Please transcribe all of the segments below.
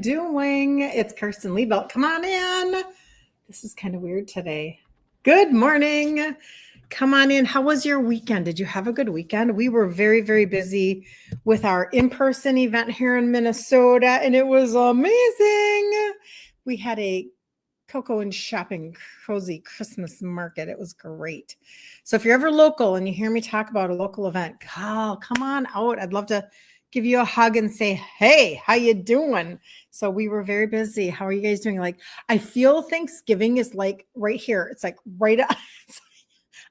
doing? It's Kirsten Liebelt. Come on in. This is kind of weird today. Good morning. Come on in. How was your weekend? Did you have a good weekend? We were very, very busy with our in-person event here in Minnesota, and it was amazing. We had a cocoa and shopping cozy Christmas market. It was great. So if you're ever local and you hear me talk about a local event, come on out. I'd love to give you a hug and say, hey, how you doing? So we were very busy. How are you guys doing? Like, I feel Thanksgiving is like right here. It's like right up.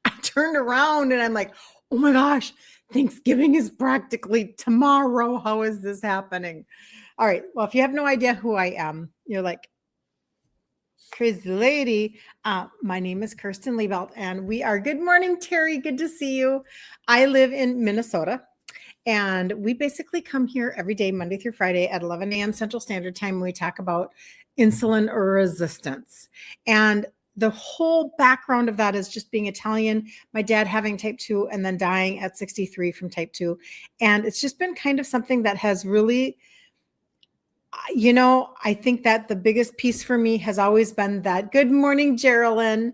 I turned around and I'm like, oh my gosh, Thanksgiving is practically tomorrow. How is this happening? All right. Well, if you have no idea who I am, you're like, crazy lady. My name is Kirsten Liebelt, and we are. Good morning, Terry. Good to see you. I live in Minnesota, and we basically come here every day, Monday through Friday at 11 a.m. Central Standard Time. And we talk about insulin resistance. And the whole background of that is just being Italian, my dad having type 2 and then dying at 63 from type 2. And it's just been kind of something that has really, I think that the biggest piece for me has always been that, good morning, Geraldine,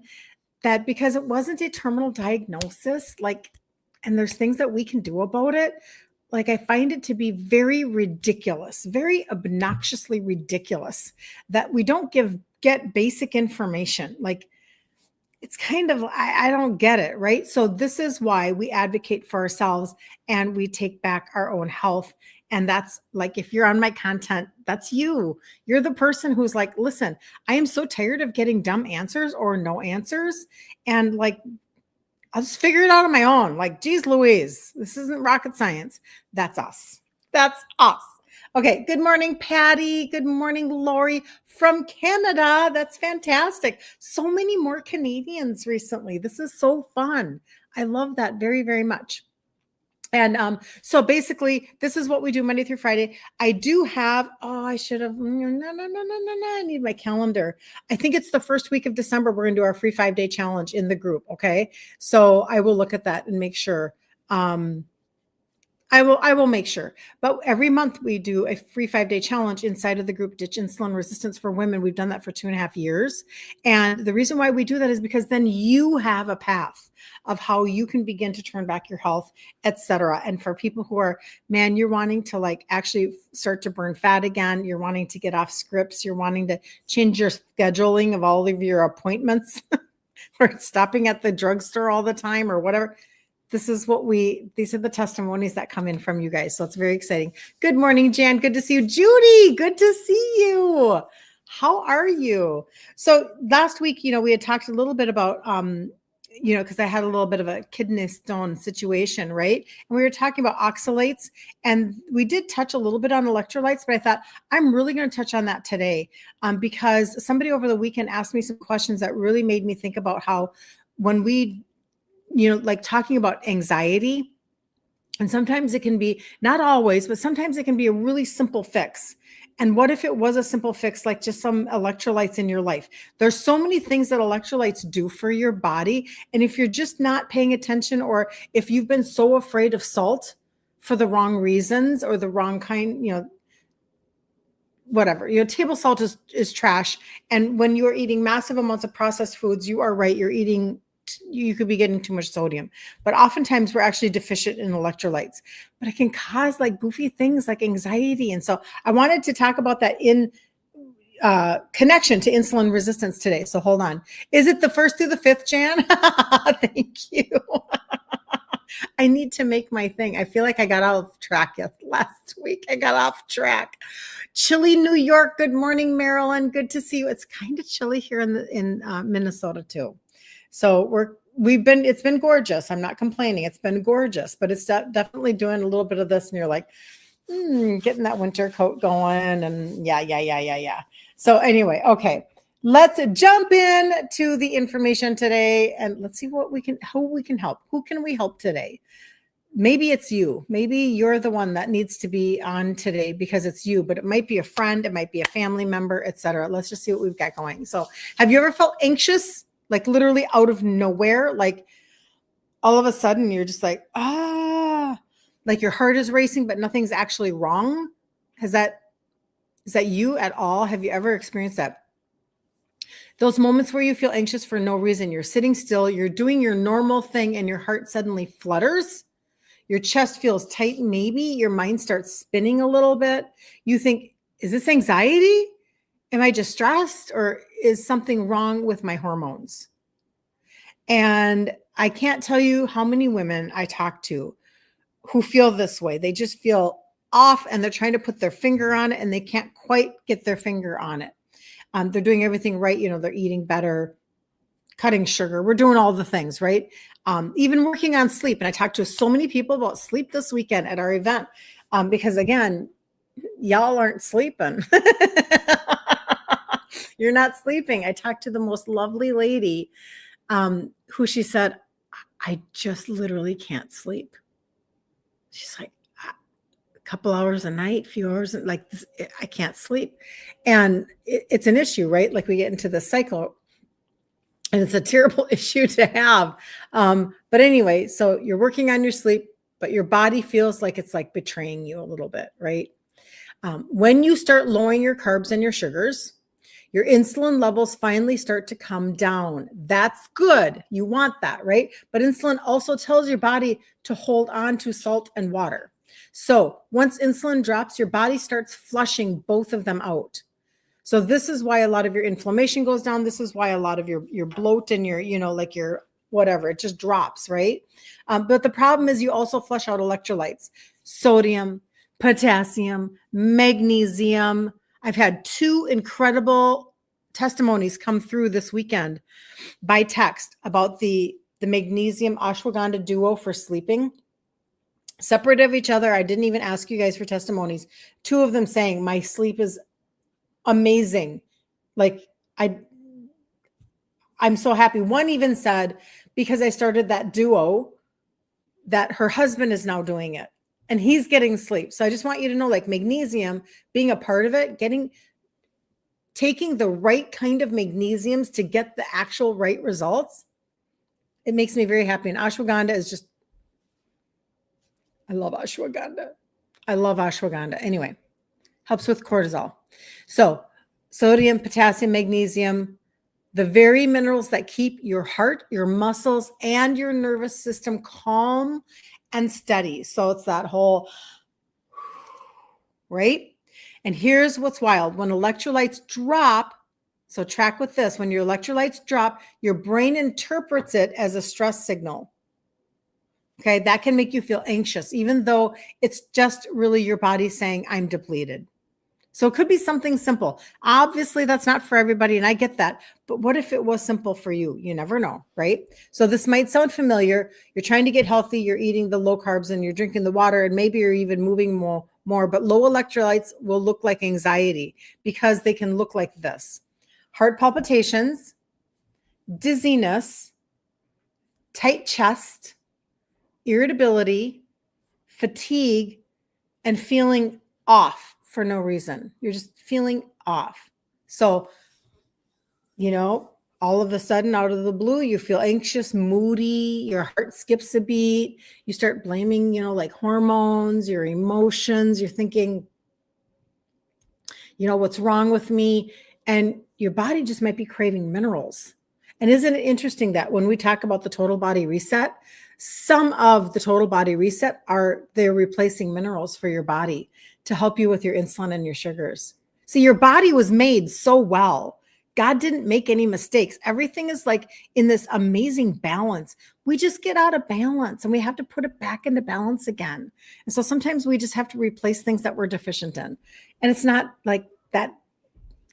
that because it wasn't a terminal diagnosis, and there's things that we can do about it. Like, I find it to be very ridiculous, very obnoxiously ridiculous that we don't get basic information. Like, it's kind of, I don't get it, right? So this is why we advocate for ourselves and we take back our own health. And that's like, if you're on my content, that's you. You're the person who's like, listen, I am so tired of getting dumb answers or no answers. And like, I'll just figure it out on my own. Like, geez Louise, this isn't rocket science. That's us. That's us. Okay. Good morning, Patty. Good morning, Lori from Canada. That's fantastic. So many more Canadians recently. This is so fun. I love that very, very much. And so basically, this is what we do Monday through Friday. I do have, I should have, no, I need my calendar. I think it's the first week of December. We're going to do our free 5-day challenge in the group. Okay. So I will look at that and make sure. I will make sure. But every month we do a free 5-day challenge inside of the group Ditch Insulin Resistance for Women. We've done that for 2.5 years. And the reason why we do that is because then you have a path of how you can begin to turn back your health, etc. And for people who are, man, you're wanting to like actually start to burn fat again. You're wanting to get off scripts. You're wanting to change your scheduling of all of your appointments or stopping at the drugstore all the time or whatever. These are the testimonies that come in from you guys. So it's very exciting. Good morning, Jan. Good to see you. Judy, good to see you. How are you? So last week, we had talked a little bit about, because I had a little bit of a kidney stone situation, right? And we were talking about oxalates, and we did touch a little bit on electrolytes, but I thought I'm really going to touch on that today because somebody over the weekend asked me some questions that really made me think about how when we like talking about anxiety, and sometimes it can be, not always, but sometimes it can be a really simple fix. And what if it was a simple fix, like just some electrolytes in your life? There's so many things that electrolytes do for your body. And if you're just not paying attention, or if you've been so afraid of salt for the wrong reasons or the wrong kind, whatever, table salt is trash. And when you are eating massive amounts of processed foods, you are right. You could be getting too much sodium, but oftentimes we're actually deficient in electrolytes, but it can cause like goofy things like anxiety. And so I wanted to talk about that in connection to insulin resistance today. So hold on. Is it the 1st through the 5th, Jan? Thank you. I need to make my thing. I feel like I got off track last week. I got off track. Chilly, New York. Good morning, Maryland. Good to see you. It's kind of chilly here in Minnesota too. So it's been gorgeous. I'm not complaining. It's been gorgeous, but it's definitely doing a little bit of this. And you're like, getting that winter coat going. And yeah. So anyway, okay, let's jump in to the information today and let's see who we can help. Who can we help today? Maybe it's you. Maybe you're the one that needs to be on today because it's you, but it might be a friend. It might be a family member, etc. Let's just see what we've got going. So have you ever felt anxious? Like literally out of nowhere, like all of a sudden you're just like, like your heart is racing, but nothing's actually wrong. Has that Is that you at all? Have you ever experienced that? Those moments where you feel anxious for no reason. You're sitting still, you're doing your normal thing, and your heart suddenly flutters. Your chest feels tight. Maybe your mind starts spinning a little bit. You think, is this anxiety? Am I just stressed? Or is something wrong with my hormones? And I can't tell you how many women I talk to who feel this way. They just feel off and they're trying to put their finger on it and they can't quite get their finger on it. They're doing everything right. They're eating better, cutting sugar. We're doing all the things, right? Even working on sleep. And I talked to so many people about sleep this weekend at our event because, again, y'all aren't sleeping. You're not sleeping. I talked to the most lovely lady who she said, I just literally can't sleep. She's like, a couple hours a night, few hours, like this, I can't sleep. And it's an issue, right? Like we get into the cycle and it's a terrible issue to have. But anyway, so you're working on your sleep, but your body feels like it's like betraying you a little bit, right? When you start lowering your carbs and your sugars, your insulin levels finally start to come down. That's good. You want that, right? But insulin also tells your body to hold on to salt and water. So once insulin drops, your body starts flushing both of them out. So this is why a lot of your inflammation goes down. This is why a lot of your bloat and your, like your whatever, it just drops, right? But the problem is you also flush out electrolytes, sodium, potassium, magnesium. I've had 2 incredible testimonies come through this weekend by text about the magnesium ashwagandha duo for sleeping. Separate of each other. I didn't even ask you guys for testimonies. 2 of them saying my sleep is amazing. Like I'm so happy. One even said, because I started that duo, that her husband is now doing it and he's getting sleep. So I just want you to know, like magnesium being a part of it, taking the right kind of magnesiums to get the actual right results. It makes me very happy. And ashwagandha is just, I love ashwagandha. I love ashwagandha. Anyway, helps with cortisol. So sodium, potassium, magnesium, the very minerals that keep your heart, your muscles, and your nervous system calm and steady. So it's that whole, right? And here's what's wild. When electrolytes drop, so track with this, when your electrolytes drop, your brain interprets it as a stress signal. Okay, that can make you feel anxious, even though it's just really your body saying, I'm depleted. So it could be something simple. Obviously, that's not for everybody, and I get that. But what if it was simple for you? You never know, right? So this might sound familiar. You're trying to get healthy. You're eating the low carbs and you're drinking the water, and maybe you're even moving more. But low electrolytes will look like anxiety because they can look like this: heart palpitations, dizziness, tight chest, irritability, fatigue, and feeling off for no reason. You're just feeling off. So, all of a sudden, out of the blue, you feel anxious, moody, your heart skips a beat. You start blaming, like hormones, your emotions. You're thinking, what's wrong with me? And your body just might be craving minerals. And isn't it interesting that when we talk about the total body reset, some of the total body reset they're replacing minerals for your body to help you with your insulin and your sugars. See, your body was made so well. God didn't make any mistakes. Everything is like in this amazing balance. We just get out of balance and we have to put it back into balance again. And so sometimes we just have to replace things that we're deficient in. And it's not like that.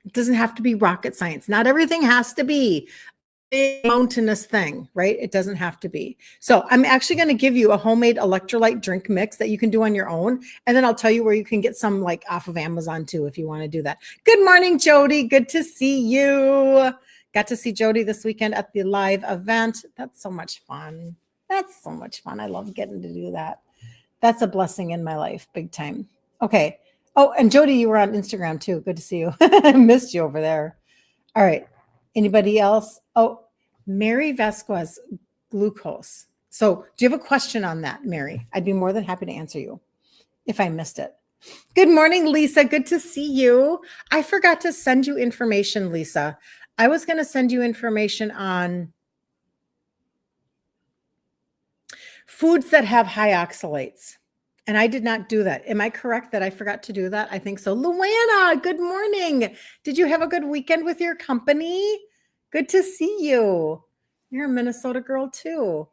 It doesn't have to be rocket science. Not everything has to be big mountainous thing, right? It doesn't have to be. So I'm actually going to give you a homemade electrolyte drink mix that you can do on your own. And then I'll tell you where you can get some like off of Amazon too, if you want to do that. Good morning, Jody. Good to see you. Got to see Jody this weekend at the live event. That's so much fun. That's so much fun. I love getting to do that. That's a blessing in my life, big time. Okay. Oh, and Jody, you were on Instagram too. Good to see you. I missed you over there. All right. Anybody else? Oh, Mary Vasquez, glucose. So do you have a question on that, Mary? I'd be more than happy to answer you if I missed it. Good morning, Lisa. Good to see you. I forgot to send you information, Lisa. I was going to send you information on foods that have high oxalates. And I did not do that. Am I correct that I forgot to do that? I think so. Luana, good morning. Did you have a good weekend with your company? Good to see you. You're a Minnesota girl too.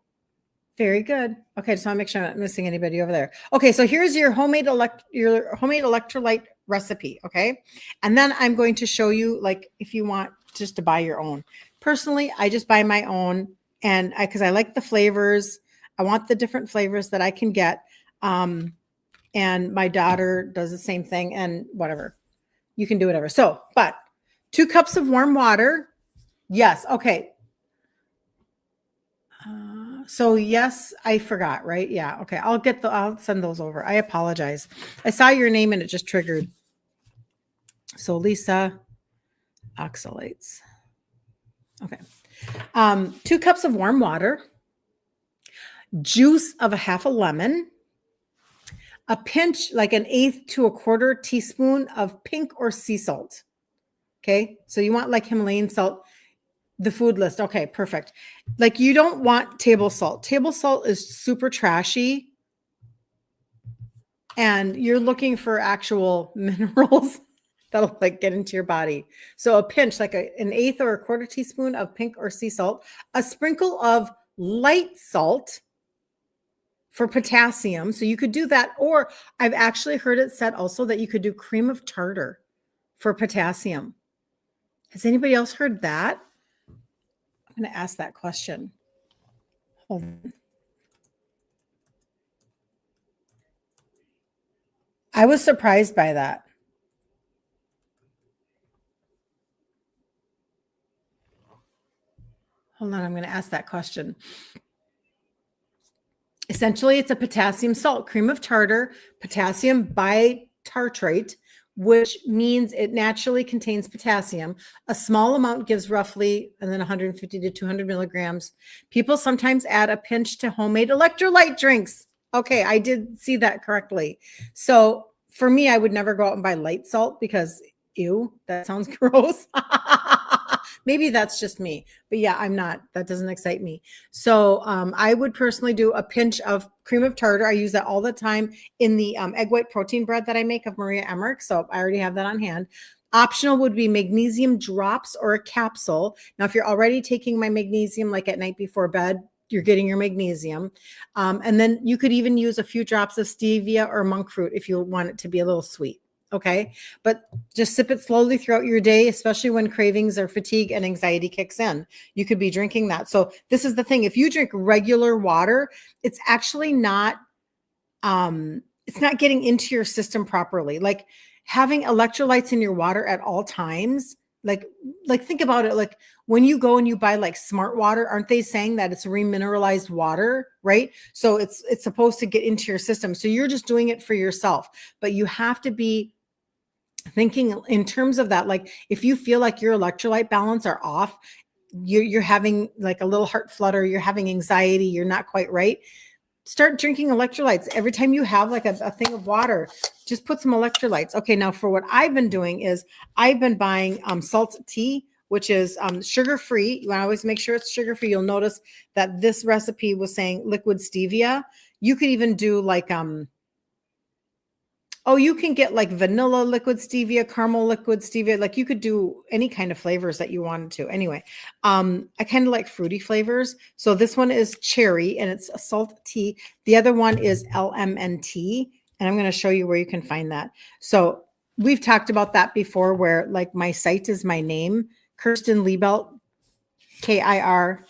Very good. Okay, just want to make sure I'm not missing anybody over there. Okay, so here's your homemade electrolyte recipe, okay? And then I'm going to show you, like, if you want just to buy your own. Personally, I just buy my own, and because I like the flavors. I want the different flavors that I can get. And my daughter does the same thing, and whatever. You can do whatever. So, but 2 cups of warm water. Yes, okay. So yes, I forgot, right? Yeah. Okay. I'll send those over. I apologize. I saw your name and it just triggered. So Lisa, oxalates. Okay. 2 cups of warm water, juice of a half a lemon, a pinch, like an eighth to a quarter teaspoon of pink or sea salt. Okay. So you want like Himalayan salt. The food list. Okay, perfect. Like you don't want table salt. Table salt is super trashy. And you're looking for actual minerals that'll like get into your body. So a pinch, like an eighth or a quarter teaspoon of pink or sea salt, a sprinkle of light salt for potassium. So you could do that. Or I've actually heard it said also that you could do cream of tartar for potassium. Has anybody else heard that? I'm going to ask that question. Hold on. I was surprised by that. Hold on, I'm going to ask that question. Essentially, it's a potassium salt, cream of tartar, potassium bitartrate, which means it naturally contains potassium. A small amount gives roughly, and then 150 to 200 milligrams. People sometimes add a pinch to homemade electrolyte drinks. Okay, I did see that correctly. So for me, I would never go out and buy light salt because, ew, that sounds gross. Maybe that's just me, but yeah, I'm not. That doesn't excite me. So I would personally do a pinch of cream of tartar. I use that all the time in the egg white protein bread that I make of Maria Emmerich. So I already have that on hand. Optional would be magnesium drops or a capsule. Now, if you're already taking my magnesium like at night before bed, you're getting your magnesium. And then you could even use a few drops of stevia or monk fruit if you want it to be a little sweet. Okay. But just sip it slowly throughout your day, especially when cravings or fatigue and anxiety kicks in. You could be drinking that. So this is the thing. If you drink regular water, it's actually not, it's not getting into your system properly. Like having electrolytes in your water at all times, like think about it. Like when you go and you buy like smart water, aren't they saying that it's remineralized water, right? So it's supposed to get into your system. So you're just doing it for yourself, but you have to be thinking in terms of that. Like if you feel like your electrolyte balance are off, you're having like a little heart flutter, you're having anxiety, you're not quite right, start drinking electrolytes. Every time you have like a thing of water, just put some electrolytes. Okay, now for what I've been doing is I've been buying salt tea, which is sugar-free. You want to always make sure it's sugar-free. You'll notice that this recipe was saying liquid stevia. You could even do like you can get like vanilla liquid stevia, caramel liquid stevia. Like you could do any kind of flavors that you wanted to. Anyway, I kind of like fruity flavors. So this one is cherry and it's a salt tea. The other one is LMNT. And I'm going to show you where you can find that. So we've talked about that before where like my site is my name, Kirsten Liebelt, KirstenLiebelt.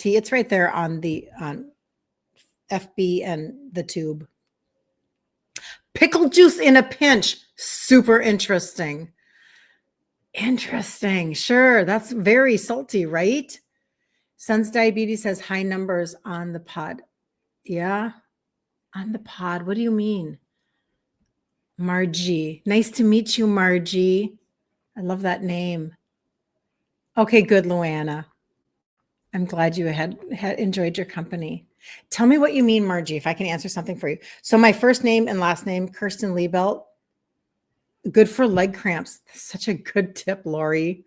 It's right there on FB and the tube. Pickle juice in a pinch. Super interesting. Interesting. Sure. That's very salty, right? Sun's Diabetes has high numbers on the pod. Yeah. On the pod. What do you mean? Margie. Nice to meet you, Margie. I love that name. Okay, good, Luana. I'm glad you had enjoyed your company. Tell me what you mean, Margie, if I can answer something for you. So my first name and last name, Kirsten Liebelt, good for leg cramps. That's such a good tip, Lori.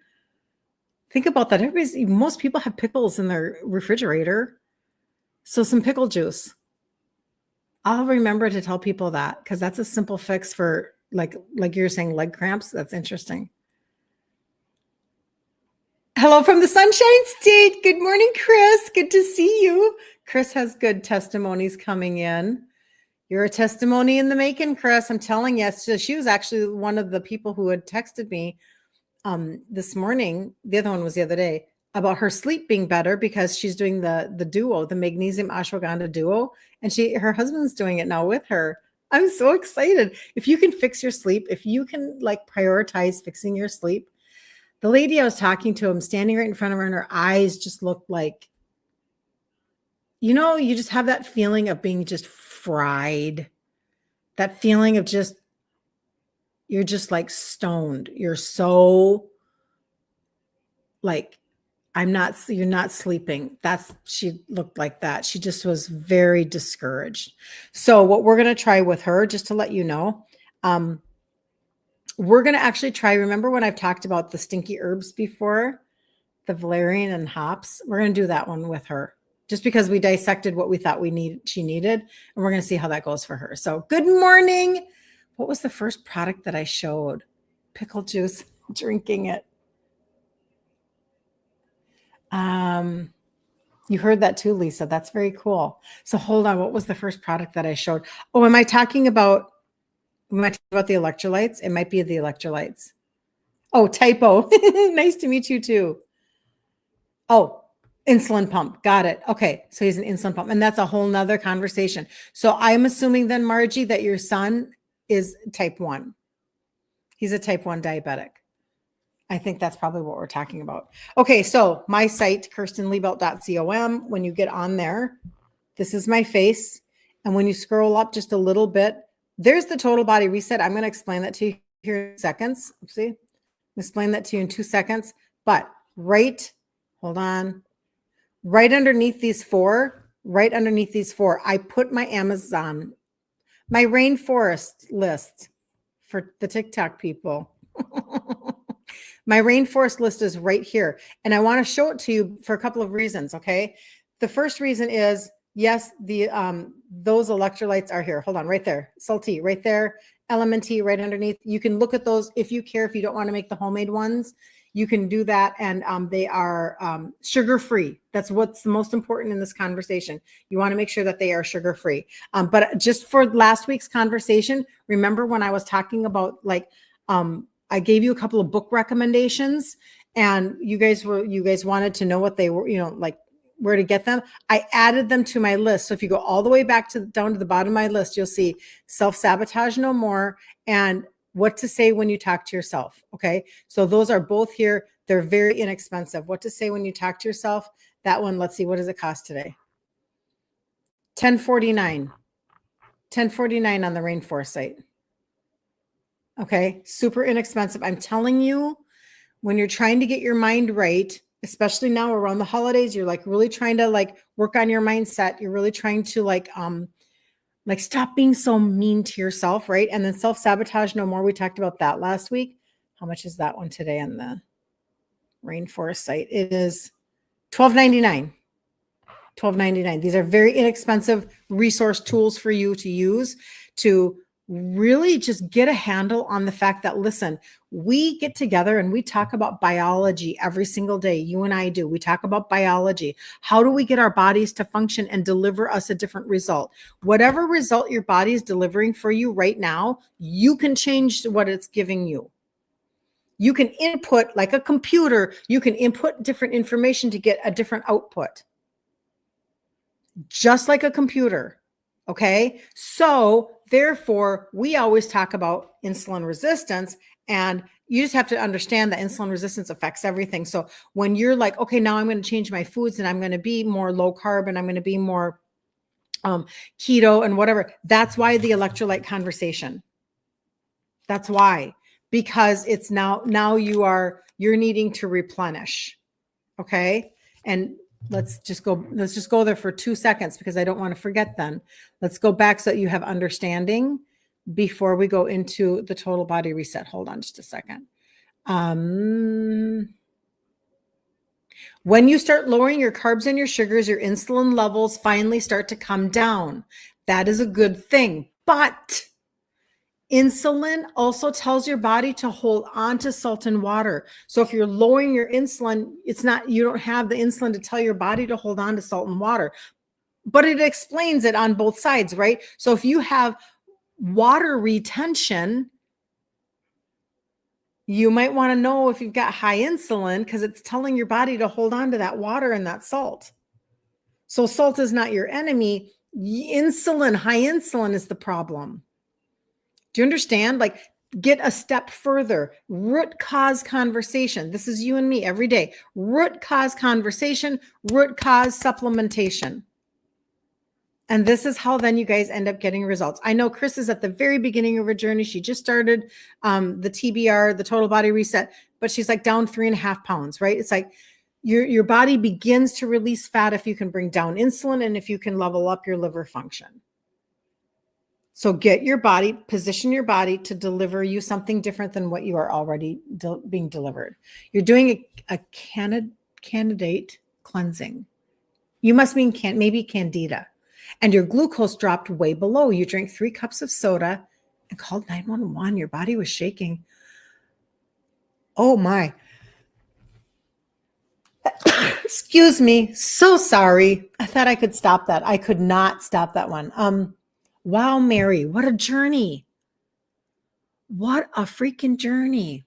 Think about that. Most people have pickles in their refrigerator. So some pickle juice. I'll remember to tell people that because that's a simple fix for like you're saying, leg cramps. That's interesting. Hello from the Sunshine State. Good morning, Chris. Good to see you. Chris has good testimonies coming in. You're a testimony in the making, Chris. I'm telling you. So she was actually one of the people who had texted me this morning. The other one was the other day about her sleep being better because she's doing the duo, the magnesium ashwagandha duo, and her husband's doing it now with her. I'm so excited. If you can fix your sleep, if you can like prioritize fixing your sleep. The lady I was talking to, I'm standing right in front of her and her eyes just looked like, you just have that feeling of being just fried. That feeling of you're just like stoned. You're so like, you're not sleeping. She looked like that. She just was very discouraged. So what we're going to try with her, just to let you know, we're going to actually try. Remember when I've talked about the stinky herbs before, the valerian and hops? We're going to do that one with her just because we dissected what we thought she needed. And we're going to see how that goes for her. So good morning. What was the first product that I showed? Pickle juice, drinking it. You heard that too, Lisa. That's very cool. So hold on. What was the first product that I showed? Oh, am I talking about the electrolytes? It might be the electrolytes. Oh, typo. Nice to meet you too. Oh, insulin pump. Got it. Okay. So he's an insulin pump. And that's a whole nother conversation. So I'm assuming then, Margie, that your son is type 1. He's a type 1 diabetic. I think that's probably what we're talking about. Okay. So my site, kirstenliebelt.com, when you get on there, this is my face. And when you scroll up just a little bit, there's the total body reset. I'm going to explain that to you here in seconds. Oopsie. I'll explain that to you in 2 seconds. But hold on. Right underneath these four, I put my Amazon, my rainforest list for the TikTok people. My rainforest list is right here. And I want to show it to you for a couple of reasons. Okay. The first reason is, yes, those electrolytes are here. Hold on, right there. Salty, right there. Element T right underneath. You can look at those if you care. If you don't want to make the homemade ones, you can do that. And they are sugar-free. That's what's the most important in this conversation. You want to make sure that they are sugar-free. But just for last week's conversation, remember when I was talking about I gave you a couple of book recommendations and you guys wanted to know what they were, where to get them. I added them to my list. So if you go all the way back down to the bottom of my list, you'll see Self-Sabotage No More and What to Say When You Talk to Yourself. Okay. So those are both here. They're very inexpensive. What to Say When You Talk to Yourself. That one, let's see, what does it cost today? $10.49 on the Rainforest site. Okay. Super inexpensive. I'm telling you, when you're trying to get your mind right, especially now around the holidays, you're really trying to work on your mindset. You're really trying to stop being so mean to yourself. Right. And then Self-Sabotage No More. We talked about that last week. How much is that one today on the Rainforest site? It is $12.99. $12.99. These are very inexpensive resource tools for you to use to really just get a handle on the fact that, listen, we get together and we talk about biology every single day. You and I do. We talk about biology. How do we get our bodies to function and deliver us a different result? Whatever result your body is delivering for you right now, you can change what it's giving you. You can input like a computer. You can input different information to get a different output. Just like a computer. Okay. So therefore, we always talk about insulin resistance, and you just have to understand that insulin resistance affects everything. So when you're like, okay, now I'm going to change my foods and I'm going to be more low carb and I'm going to be more keto and whatever. That's why the electrolyte conversation. That's why, because it's now you're needing to replenish. Okay. And let's just go there for 2 seconds because I don't want to forget then. Let's go back so that you have understanding before we go into the total body reset. Hold on just a second. When you start lowering your carbs and your sugars, your insulin levels finally start to come down. That is a good thing. But insulin also tells your body to hold on to salt and water. So if you're lowering your insulin, you don't have the insulin to tell your body to hold on to salt and water. But it explains it on both sides, right? So if you have water retention, you might want to know if you've got high insulin because it's telling your body to hold on to that water and that salt. So salt is not your enemy. High insulin is the problem. Do you understand? Like, get a step further. Root cause conversation. This is you and me every day. Root cause conversation, root cause supplementation. And this is how then you guys end up getting results. I know Chris is at the very beginning of her journey. She just started the TBR, the total body reset, but she's like down 3.5 pounds, right? It's like your body begins to release fat if you can bring down insulin and if you can level up your liver function. So position your body to deliver you something different than what you are already being delivered. You're doing a candidate cleansing. You must mean maybe candida. And your glucose dropped way below. You drank 3 cups of soda and called 911. Your body was shaking. Oh my. Excuse me. So sorry. I thought I could stop that. I could not stop that one. Wow, Mary, what a journey. What a freaking journey.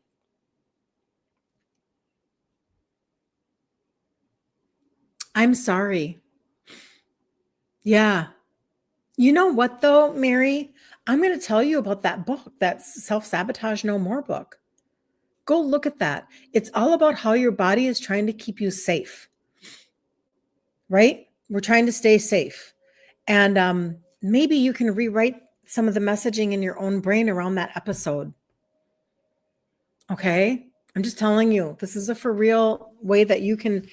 I'm sorry. Yeah. You know what though, Mary? I'm going to tell you about that book, that Self-Sabotage No More book. Go look at that. It's all about how your body is trying to keep you safe, right? We're trying to stay safe. And maybe you can rewrite some of the messaging in your own brain around that episode. Okay? I'm just telling you, this is a for real way that you can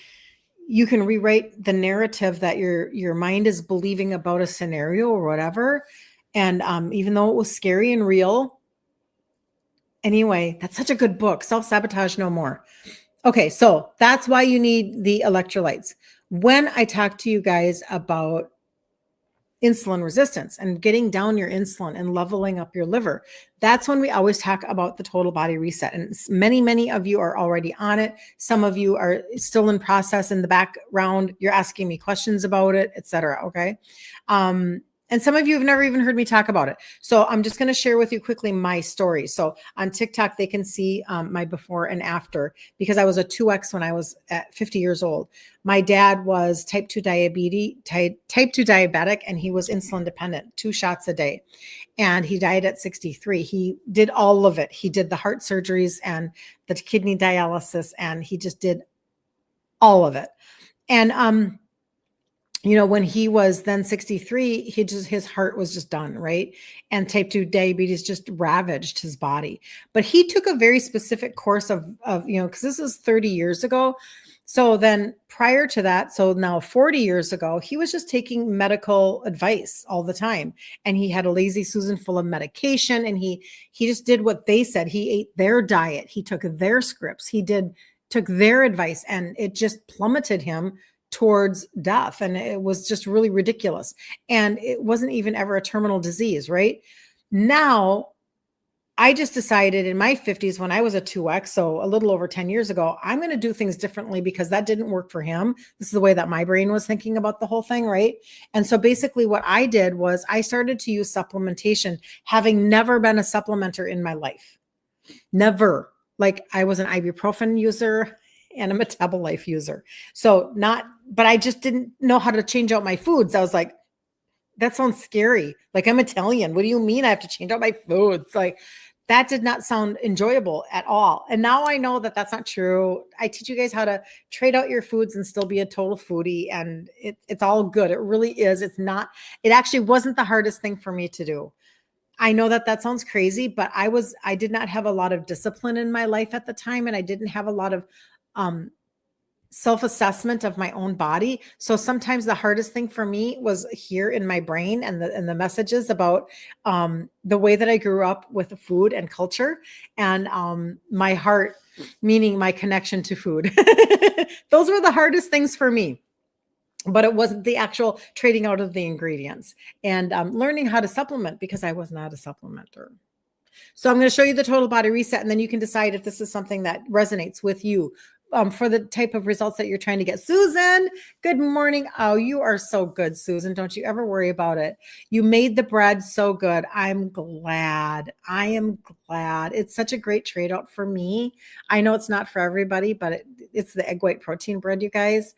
rewrite the narrative that your mind is believing about a scenario or whatever. And even though it was scary and real, anyway, that's such a good book, Self-Sabotage No More. Okay, so that's why you need the electrolytes. When I talk to you guys about insulin resistance and getting down your insulin and leveling up your liver, that's when we always talk about the total body reset. And many of you are already on it. Some of you are still in process in the background. You're asking me questions about it, etc. Okay. And some of you have never even heard me talk about it. So I'm just going to share with you quickly my story. So on TikTok, they can see my before and after, because I was a 2X when I was at 50 years old. My dad was type 2 diabetic, and he was insulin dependent, 2 shots a day. And he died at 63. He did all of it. He did the heart surgeries and the kidney dialysis, and he just did all of it. And when he was then 63, his heart was just done, right? And type 2 diabetes just ravaged his body. But he took a very specific course of because this is 30 years ago. So then prior to that, so now 40 years ago, he was just taking medical advice all the time. And he had a Lazy Susan full of medication, and he just did what they said. He ate their diet. He took their scripts. Took their advice, and it just plummeted him towards death. And it was just really ridiculous. And it wasn't even ever a terminal disease, right? Now, I just decided in my 50s when I was a 2X, so a little over 10 years ago, I'm going to do things differently because that didn't work for him. This is the way that my brain was thinking about the whole thing, right? And so basically what I did was I started to use supplementation, having never been a supplementer in my life. Never. Like, I was an ibuprofen user and a Metabolife user. But I just didn't know how to change out my foods. I was like, that sounds scary. Like, I'm Italian. What do you mean I have to change out my foods? Like, that did not sound enjoyable at all. And now I know that that's not true. I teach you guys how to trade out your foods and still be a total foodie. And it's all good. It really is. It actually wasn't the hardest thing for me to do. I know that sounds crazy, but I did not have a lot of discipline in my life at the time. And I didn't have a lot of self-assessment of my own body. So sometimes the hardest thing for me was here in my brain and the messages about the way that I grew up with food and culture, and my heart, meaning my connection to food. Those were the hardest things for me. But it wasn't the actual trading out of the ingredients and learning how to supplement, because I was not a supplementer. So I'm going to show you the total body reset, and then you can decide if this is something that resonates with you for the type of results that you're trying to get. Susan, good morning. Oh, you are so good, Susan. Don't you ever worry about it. You made the bread so good. I'm glad. I am glad. It's such a great trade out for me. I know it's not for everybody, but it's the egg white protein bread, you guys.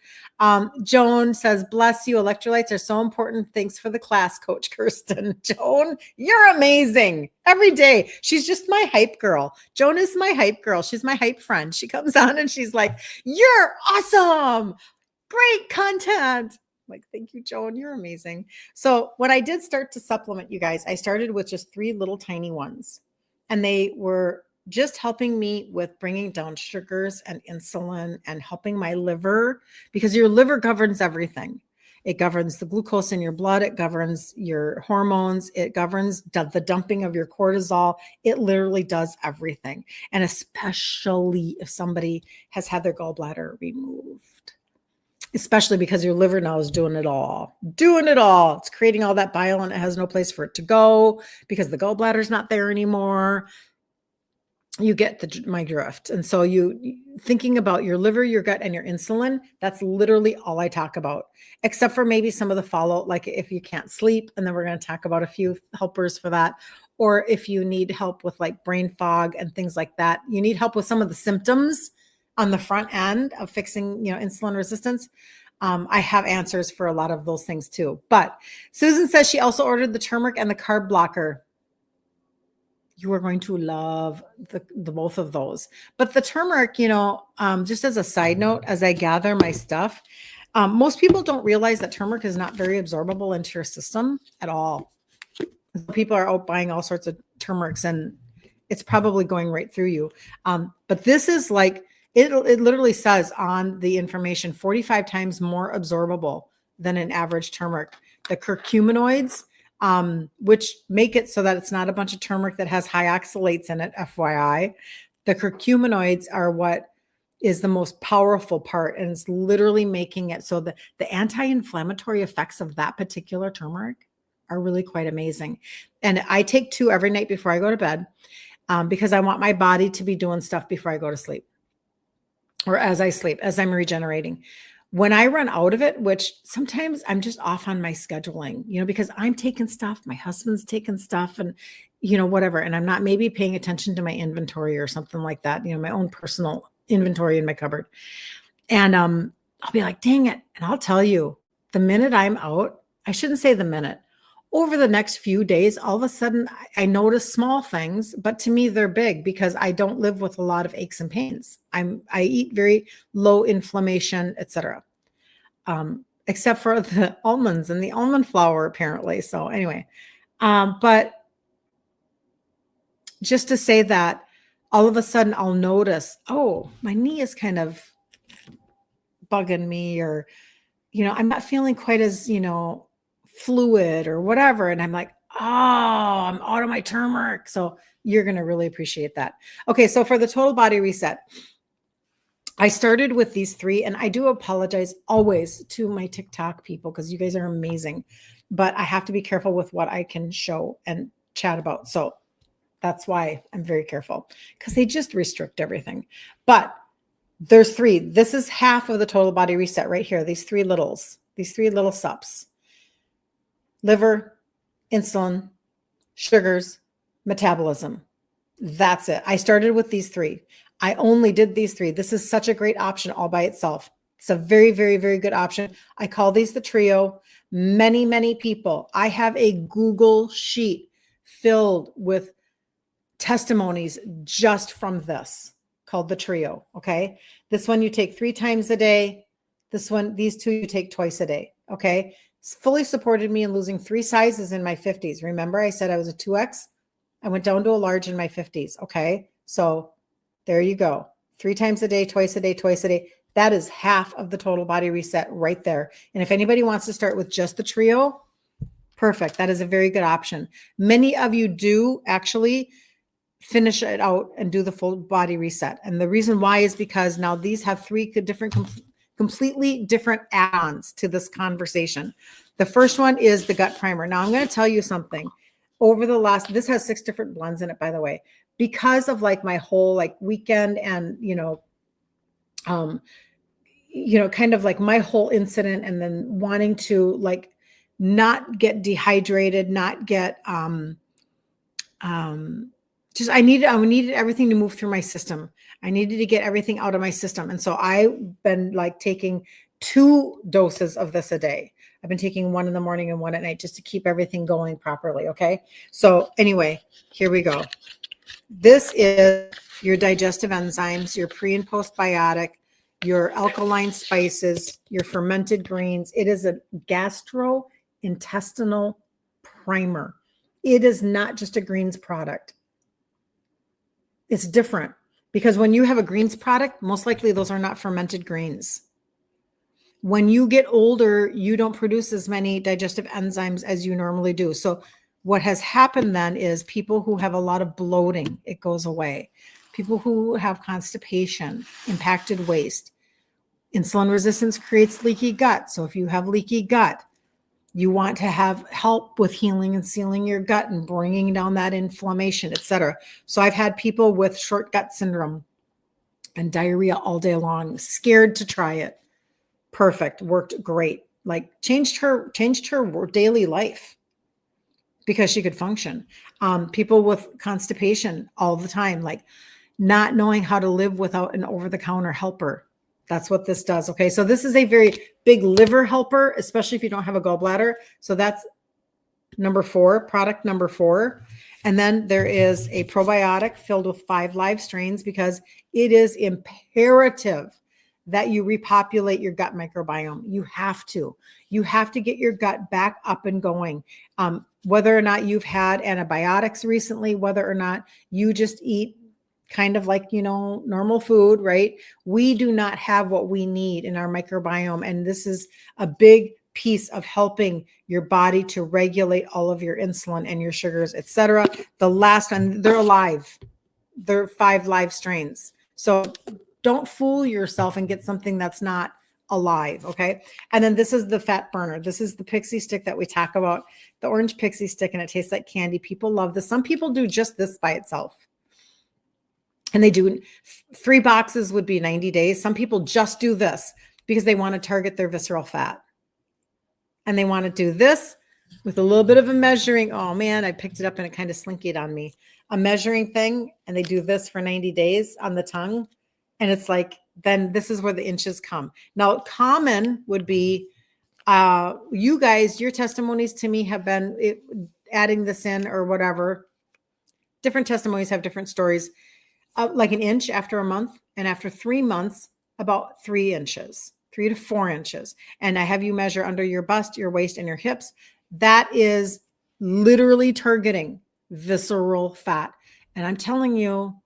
Joan says, bless you. Electrolytes are so important. Thanks for the class, Coach Kirsten. Joan, you're amazing. Every day. She's just my hype girl. Joan is my hype girl. She's my hype friend. She comes on and she's like, you're awesome. Great content. I'm like, thank you, Joan. You're amazing. So when I did start to supplement, you guys, I started with just 3 little tiny ones, and they were just helping me with bringing down sugars and insulin and helping my liver, because your liver governs everything. It governs the glucose in your blood. It governs your hormones. It governs the dumping of your cortisol. It literally does everything. And especially if somebody has had their gallbladder removed, especially because your liver now is doing it all. It's creating all that bile, and it has no place for it to go because the gallbladder's not there anymore. You get my drift. And so you thinking about your liver, your gut, and your insulin, that's literally all I talk about, except for maybe some of the follow, like if you can't sleep, and then we're going to talk about a few helpers for that. Or if you need help with like brain fog and things like that, you need help with some of the symptoms on the front end of fixing, insulin resistance. I have answers for a lot of those things too. But Susan says she also ordered the turmeric and the carb blocker. You are going to love the both of those. But the turmeric, just as a side note, as I gather my stuff, most people don't realize that turmeric is not very absorbable into your system at all. People are out buying all sorts of turmerics, and it's probably going right through you. But this is like, it literally says on the information, 45 times more absorbable than an average turmeric. The curcuminoids, which make it so that it's not a bunch of turmeric that has high oxalates in it, FYI. The curcuminoids are what is the most powerful part, and it's literally making it so that the anti-inflammatory effects of that particular turmeric are really quite amazing. And I take 2 every night before I go to bed, because I want my body to be doing stuff before I go to sleep, or as I sleep, as I'm regenerating. When I run out of it, which sometimes I'm just off on my scheduling, because I'm taking stuff, my husband's taking stuff, and, whatever. And I'm not maybe paying attention to my inventory or something like that, my own personal inventory in my cupboard. And I'll be like, dang it. And I'll tell you, the minute I'm out, I shouldn't say the minute, over the next few days, all of a sudden I notice small things, but to me, they're big because I don't live with a lot of aches and pains. I eat very low inflammation, etc. Except for the almonds and the almond flour, apparently. So anyway, but just to say that all of a sudden I'll notice, oh, my knee is kind of bugging me, or, I'm not feeling quite as, fluid or whatever. And I'm like, oh, I'm out of my turmeric. So you're going to really appreciate that. Okay. So for the total body reset, I started with these 3, and I do apologize always to my TikTok people, because you guys are amazing, but I have to be careful with what I can show and chat about. So that's why I'm very careful, because they just restrict everything. But there's 3. This is half of the total body reset right here. These 3 little sups: liver, insulin, sugars, metabolism. That's it. I started with these 3. I only did these 3. This is such a great option all by itself. It's a very, very, very good option. I call these the trio. Many, many people. I have a Google sheet filled with testimonies just from this, called the trio. Okay. This one you take 3 times a day. These 2 you take twice a day. Okay. It's fully supported me in losing 3 sizes in my 50s. Remember, I said I was a 2X. I went down to a large in my 50s. Okay. So there you go. 3 times a day, twice a day, twice a day. That is half of the total body reset right there. And if anybody wants to start with just the trio, perfect. That is a very good option. Many of you do actually finish it out and do the full body reset. And the reason why is because now these have three completely different add-ons to this conversation. The first one is the gut primer. Now I'm going to tell you something. Over the last, this has 6 different blends in it, by the way, because of like my whole like weekend and, kind of like my whole incident, and then wanting to like not get dehydrated, not get, just I needed everything to move through my system. I needed to get everything out of my system. And so I've been like taking 2 doses of this a day. I've been taking 1 in the morning and 1 at night just to keep everything going properly. Okay. So anyway, here we go. This is your digestive enzymes, your pre and postbiotic, your alkaline spices, your fermented greens. It is a gastrointestinal primer. It is not just a greens product. It's different because when you have a greens product, most likely those are not fermented greens. When you get older, you don't produce as many digestive enzymes as you normally do. So what has happened then is people who have a lot of bloating, it goes away. People who have constipation, impacted waist. Insulin resistance creates leaky gut. So if you have leaky gut, you want to have help with healing and sealing your gut and bringing down that inflammation, etc. So I've had people with short gut syndrome and diarrhea all day long, scared to try it. Perfect. Worked great. Like changed her daily life because she could function. People with constipation all the time, like not knowing how to live without an over-the-counter helper. That's what this does. Okay. So this is a very big liver helper, especially if you don't have a gallbladder. So that's product number 4. And then there is a probiotic filled with 5 live strains because it is imperative that you repopulate your gut microbiome. You have to get your gut back up and going. Whether or not you've had antibiotics recently, whether or not you just eat kind of like, normal food, right? We do not have what we need in our microbiome. And this is a big piece of helping your body to regulate all of your insulin and your sugars, etc. The last one, they're alive. They're 5 live strains. So don't fool yourself and get something that's not alive. Okay. And then this is the fat burner. This is the pixie stick that we talk about, the orange pixie stick, and it tastes like candy. People love this. Some people do just this by itself. And they do 3 boxes would be 90 days. Some people just do this because they want to target their visceral fat. And they want to do this with a little bit of a measuring. Oh man, I picked it up and it kind of slinkied on me. A measuring thing. And they do this for 90 days on the tongue. And it's like, then this is where the inches come. Now, common would be, you guys, your testimonies to me have been adding this in or whatever. Different testimonies have different stories. Like an inch after a month, and after 3 months, about 3 inches, 3 to 4 inches. And I have you measure under your bust, your waist, and your hips. That is literally targeting visceral fat. And I'm telling you,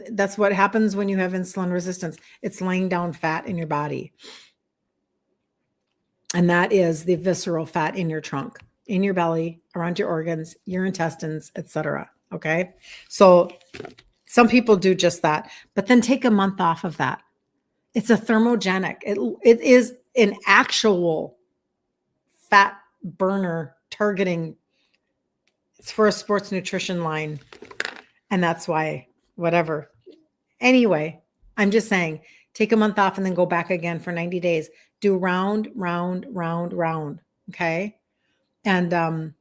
that's what happens when you have insulin resistance. It's laying down fat in your body. And that is the visceral fat in your trunk, in your belly, around your organs, your intestines, etc. Okay. So some people do just that, but then take a month off of that. It's a thermogenic. It is an actual fat burner targeting. It's for a sports nutrition line. And that's why, whatever. Anyway, I'm just saying, take a month off and then go back again for 90 days. Do round, round, round, round. Okay. And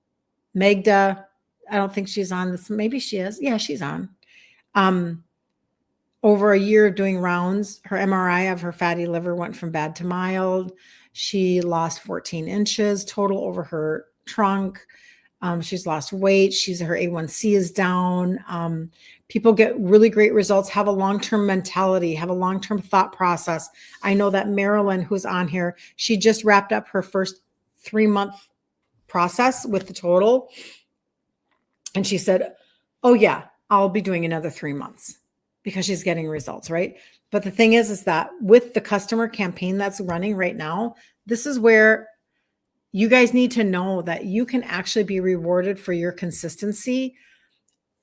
Magda, I don't think she's on this. Maybe she is. Yeah, she's on. Over a year of doing rounds, her MRI of her fatty liver went from bad to mild. She lost 14 inches total over her trunk. She's lost weight. Her A1C is down. People get really great results, have a long-term mentality, have a long-term thought process. I know that Marilyn, who's on here, she just wrapped up her first 3-month process with the total. And she said, oh yeah, I'll be doing another 3 months because she's getting results, right? But the thing is that with the customer campaign that's running right now, this is where you guys need to know that you can actually be rewarded for your consistency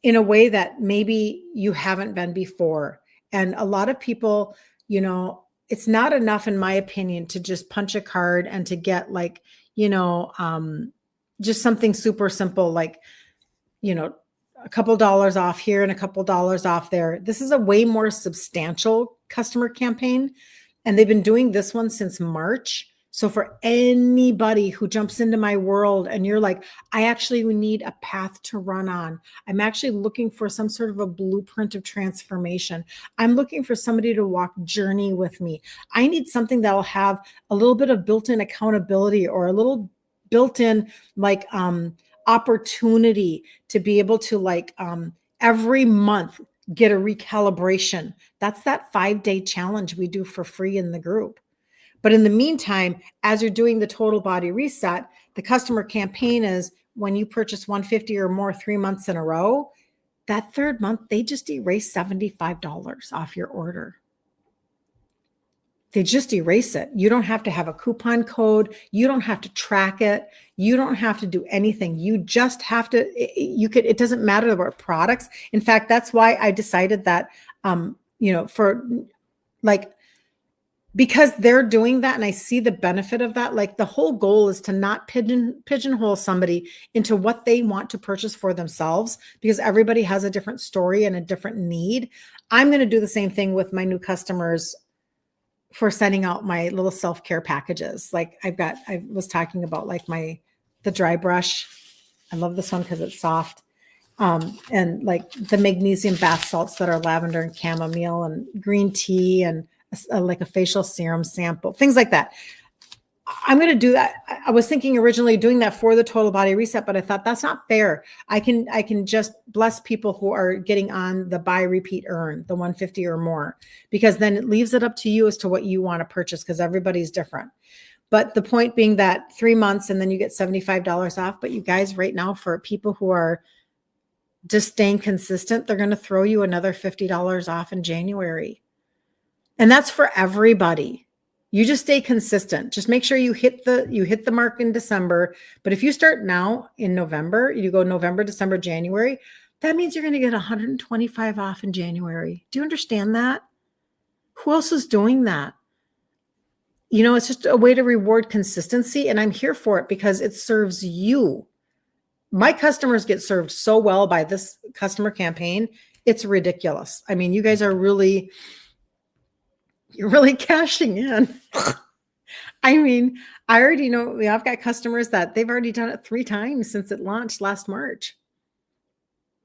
in a way that maybe you haven't been before. And a lot of people, you know, it's not enough, in my opinion, to just punch a card and to get like, you know, just something super simple, like, you know, a couple dollars off here and a couple dollars off there. This is a way more substantial customer campaign. And they've been doing this one since March. So for anybody who jumps into my world and you're like, I actually need a path to run on. I'm actually looking for some sort of a blueprint of transformation. I'm looking for somebody to walk journey with me. I need something that will have a little bit of built-in accountability or a little built-in like opportunity to be able to like every month get a recalibration. That's that 5-day challenge we do for free in the group. But in the meantime, as you're doing the total body reset, the customer campaign is when you purchase 150 or more 3 months in a row, that third month, they just erase $75 off your order. They just erase it. You don't have to have a coupon code. You don't have to track it. You don't have to do anything. You just have to, it doesn't matter about products. In fact, that's why I decided that, you know, for like, because they're doing that and I see the benefit of that, like the whole goal is to not pigeonhole somebody into what they want to purchase for themselves, because everybody has a different story and a different need. I'm going to do the same thing with my new customers for sending out my little self-care packages. Like I was talking about like the dry brush. I love this one because it's soft. And like the magnesium bath salts that are lavender and chamomile and green tea and like a facial serum sample, things like that. I'm going to do that. I was thinking originally doing that for the total body reset, but I thought that's not fair. I can just bless people who are getting on the buy, repeat, earn, the 150 or more, because then it leaves it up to you as to what you want to purchase, because everybody's different. But the point being that 3 months and then you get $75 off. But you guys, right now, for people who are just staying consistent, they're going to throw you another $50 off in January. And that's for everybody. You just stay consistent. Just make sure you hit the mark in December. But if you start now in November, you go November, December, January, that means you're going to get 125 off in January. Do you understand that? Who else is doing that? You know, it's just a way to reward consistency. And I'm here for it because it serves you. My customers get served so well by this customer campaign. It's ridiculous. I mean, you guys are you're really cashing in. I mean, I already know, I've got customers that they've already done it 3 times since it launched last March.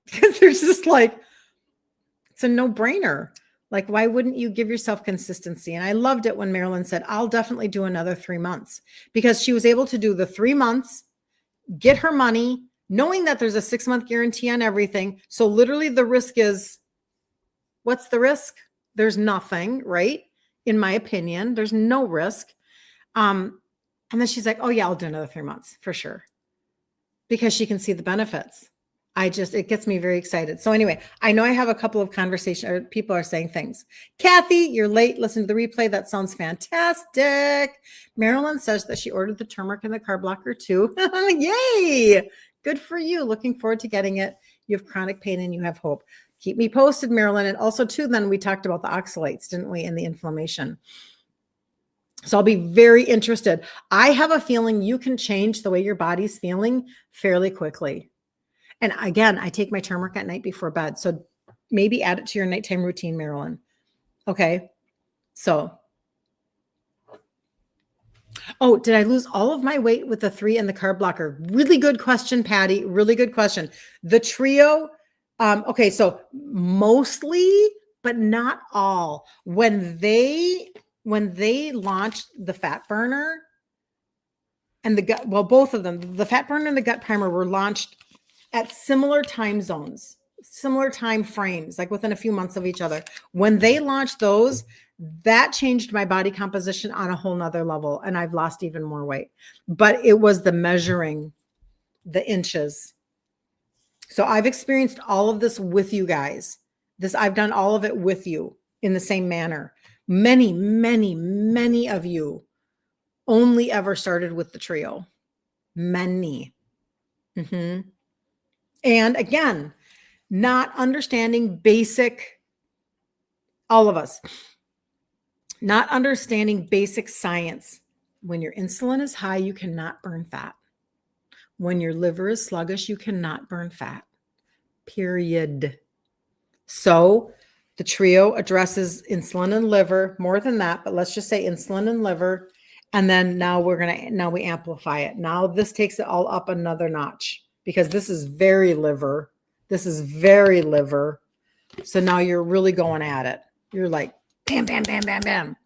Because they're just like, it's a no-brainer. Like, why wouldn't you give yourself consistency? And I loved it when Marilyn said, I'll definitely do another 3 months, because she was able to do the 3 months, get her money, knowing that there's a 6-month guarantee on everything. So literally the risk is, what's the risk? There's nothing, right? In my opinion, there's no risk. And then she's like, oh yeah, I'll do another 3 months for sure. Because she can see the benefits. It gets me very excited. So anyway, I know I have a couple of conversations, or people are saying things. Kathy, you're late. Listen to the replay. That sounds fantastic. Marilyn says that she ordered the turmeric and the carb blocker too. Yay. Good for you. Looking forward to getting it. You have chronic pain and you have hope. Keep me posted, Marilyn. And also too, then we talked about the oxalates, didn't we? And the inflammation. So I'll be very interested. I have a feeling you can change the way your body's feeling fairly quickly. And again, I take my turmeric at night before bed. So maybe add it to your nighttime routine, Marilyn. Okay. So, oh, did I lose all of my weight with the 3 and the carb blocker? Really good question, Patty. Really good question. The trio. Okay. So mostly, but not all. When they launched the fat burner and the gut, well, both of them, the fat burner and the gut primer were launched at similar time zones, similar time frames, like within a few months of each other. When they launched those, that changed my body composition on a whole nother level. And I've lost even more weight, but it was the measuring the inches. So I've experienced all of this with you guys. I've done all of it with you in the same manner. Many, many, many of you only ever started with the trio. Many. And again, not understanding basic, all of us, not understanding basic science. When your insulin is high, you cannot burn fat. When your liver is sluggish, you cannot burn fat. Period. So the trio addresses insulin and liver, more than that, but let's just say insulin and liver. And then now we amplify it. Now this takes it all up another notch because this is very liver. This is very liver. So now you're really going at it. You're like, bam, bam, bam, bam, bam.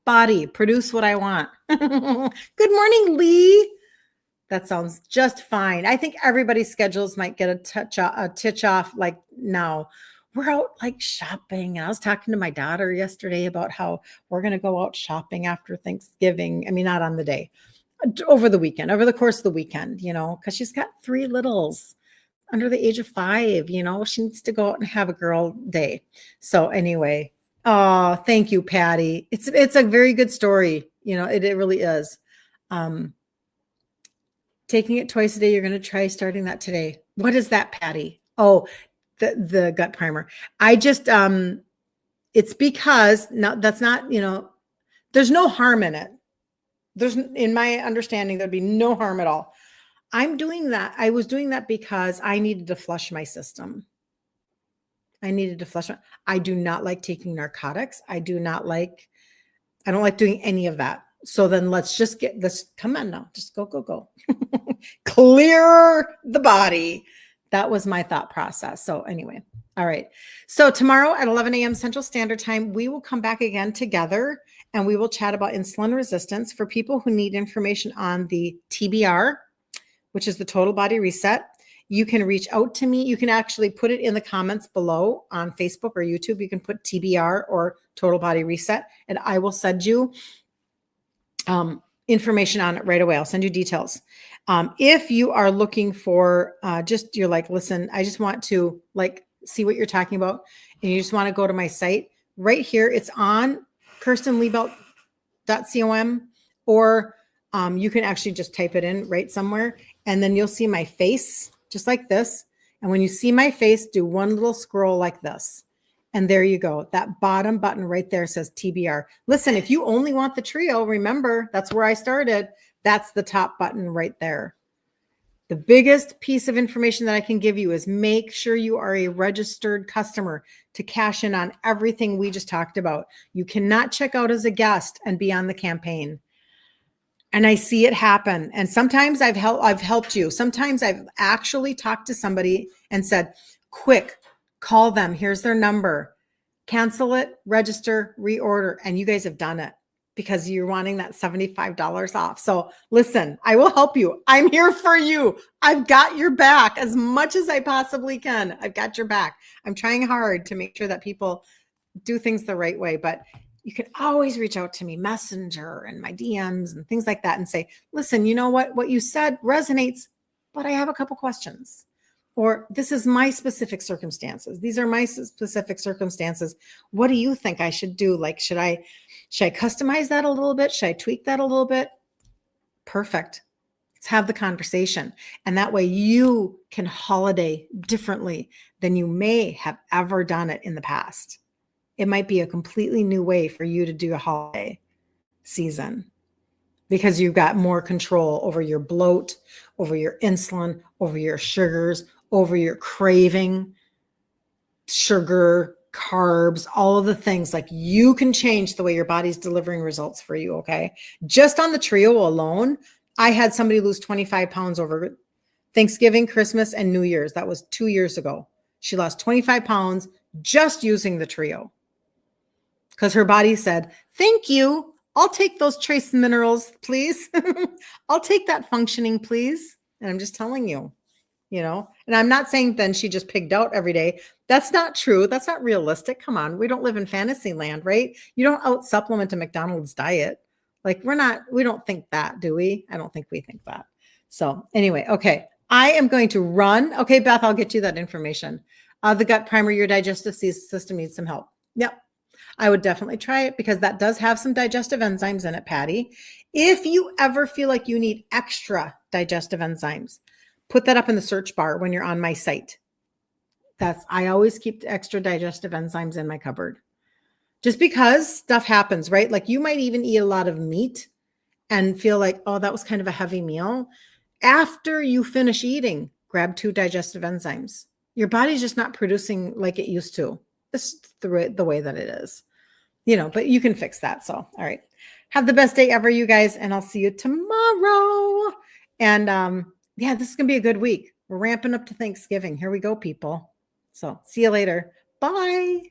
Body, produce what I want. Good morning, Lee. That sounds just fine. I think everybody's schedules might get a titch off like now. We're out like shopping. And I was talking to my daughter yesterday about how we're going to go out shopping after Thanksgiving. I mean, not on the day, over the weekend, over the course of the weekend, because she's got 3 littles under the age of 5, she needs to go out and have a girl day. So anyway, oh, thank you, Patty. It's a very good story. It really is. Taking it twice a day. You're going to try starting that today. What is that, Patty? Oh, the gut primer. I just, it's because that's not, there's no harm in it. In my understanding, there'd be no harm at all. I'm doing that. I was doing that because I needed to flush my system. I do not like taking narcotics. I don't like doing any of that. So then let's just get this. Come on now, just go. Clear the body. That was my thought process. So anyway, all right. So tomorrow at 11 a.m. Central Standard Time, we will come back again together and we will chat about insulin resistance for people who need information on the TBR, which is the total body reset. You can reach out to me. You can actually put it in the comments below on Facebook or YouTube. You can put TBR or total body reset, and I will send you information on it right away. I'll send you details. If you are looking for you're like, listen, I just want to see what you're talking about, and you just want to go to my site right here. It's on kirstenliebelt.com, or you can actually just type it in right somewhere, and then you'll see my face just like this. And when you see my face, do one little scroll like this. And there you go. That bottom button right there says TBR. Listen, if you only want the trio, remember, that's where I started. That's the top button right there. The biggest piece of information that I can give you is make sure you are a registered customer to cash in on everything we just talked about. You cannot check out as a guest and be on the campaign. And I see it happen. And sometimes I've helped you. Sometimes I've actually talked to somebody and said, quick, call them. Here's their number. Cancel it, register, reorder. And you guys have done it because you're wanting that $75 off. So listen, I will help you. I'm here for you. I've got your back as much as I possibly can. I've got your back. I'm trying hard to make sure that people do things the right way, but you can always reach out to me, Messenger and my DMs and things like that, and say, listen, you know what you said resonates, but I have a couple questions. Or this is my specific circumstances. These are my specific circumstances. What do you think I should do? Like, should I customize that a little bit? Should I tweak that a little bit? Perfect. Let's have the conversation. And that way you can holiday differently than you may have ever done it in the past. It might be a completely new way for you to do a holiday season because you've got more control over your bloat, over your insulin, over your sugars, over your craving, sugar, carbs, all of the things. Like, you can change the way your body's delivering results for you. Okay. Just on the trio alone, I had somebody lose 25 pounds over Thanksgiving, Christmas, and New Year's. That was 2 years ago. She lost 25 pounds just using the trio because her body said, thank you. I'll take those trace minerals, please. I'll take that functioning, please. And I'm just telling you, and I'm not saying then she just pigged out every day. That's not true. That's not realistic. Come on. We don't live in fantasy land, right? You don't out supplement a McDonald's diet. Like, we don't think that, do we? I don't think we think that. So anyway, okay. I am going to run. Okay, Beth, I'll get you that information. The gut primer, your digestive system needs some help. Yep. I would definitely try it because that does have some digestive enzymes in it, Patty. If you ever feel like you need extra digestive enzymes, put that up in the search bar when you're on my site. I always keep extra digestive enzymes in my cupboard. Just because stuff happens, right? Like you might even eat a lot of meat and feel like, oh, that was kind of a heavy meal. After you finish eating, grab 2 digestive enzymes. Your body's just not producing like it used to. This is the way that it is, but you can fix that. So, all right. Have the best day ever, you guys, and I'll see you tomorrow. And yeah, this is going to be a good week. We're ramping up to Thanksgiving. Here we go, people. So see you later. Bye.